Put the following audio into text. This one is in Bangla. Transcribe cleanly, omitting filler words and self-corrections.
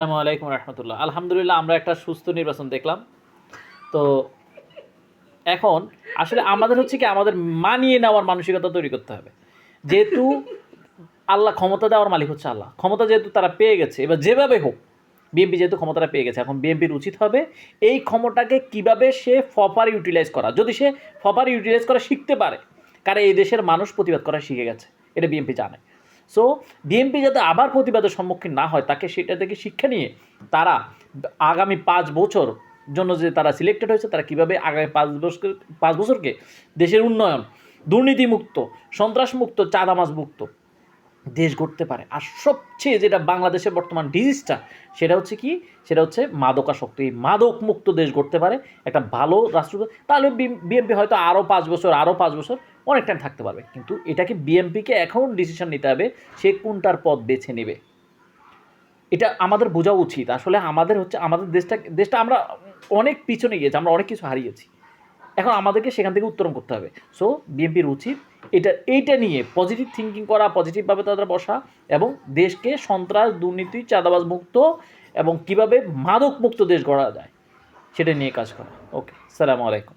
আসসালামু আলাইকুম রহমতুল্লাহ। আলহামদুলিল্লাহ আমরা একটা সুস্থ নির্বাচন দেখলাম। তো এখন আসলে আমাদের হচ্ছে কি আমাদের মানিয়ে নেওয়ার মানসিকতা তৈরি করতে হবে। যেহেতু আল্লাহ ক্ষমতা দেওয়ার মালিক হচ্ছে আল্লাহ। ক্ষমতা যেহেতু তারা পেয়ে গেছে, এবার যেভাবে হোক বিএনপি যেহেতু ক্ষমতাটা পেয়ে গেছে, এখন বিএনপির উচিত হবে এই ক্ষমতাকে কিভাবে সে প্রপার ইউটিলাইজ করা। যদি সে প্রপার ইউটিলাইজ করা শিখতে পারে, কারণ এই দেশের মানুষ প্রতিবাদ করা শিখে গেছে। এটা বিএনপি জানে। সো বিএনপি যাতে আবার প্রতিবাদের সম্মুখীন না হয়, তাকে সেটা থেকে শিক্ষা নিয়ে তারা আগামী ৫ বছর জন্য যে তারা সিলেক্টেড হয়েছে, তারা কীভাবে আগামী ৫ বছরকে দেশের উন্নয়ন, দুর্নীতিমুক্ত, সন্ত্রাসমুক্ত, চাঁদাবাজ মুক্ত দেশ গড়তে পারে। আর সবচেয়ে যেটা বাংলাদেশের বর্তমান ডিজিজটা, সেটা হচ্ছে কি, সেটা হচ্ছে মাদকাসক্ত। এই মাদক মুক্ত দেশ গড়তে পারে একটা ভালো রাষ্ট্র, তাহলে বিএনপি হয়তো আরও ৫ বছর অনেক টাইম থাকতে পারবে। কিন্তু এটাকে বিএনপিকে এখন ডিসিশন নিতে হবে সে কোনটার পথ বেছে নেবে। এটা আমাদের বোঝা উচিত। আসলে আমাদের হচ্ছে আমাদের দেশটা আমরা অনেক পিছনে গিয়েছি, আমরা অনেক কিছু হারিয়েছি। এখন আমাদেরকে সেখান থেকে উত্তরণ করতে হবে। সো বিএনপির উচিত এইটা নিয়ে পজিটিভ থিঙ্কিং করা, পজিটিভভাবে তাদের বসা, এবং দেশকে সন্ত্রাস, দুর্নীতি, চাঁদাবাজ মুক্ত এবং কীভাবে মাদক মুক্ত দেশ গড়া যায় সেটা নিয়ে কাজ করা। ওকে, আসসালামু আলাইকুম।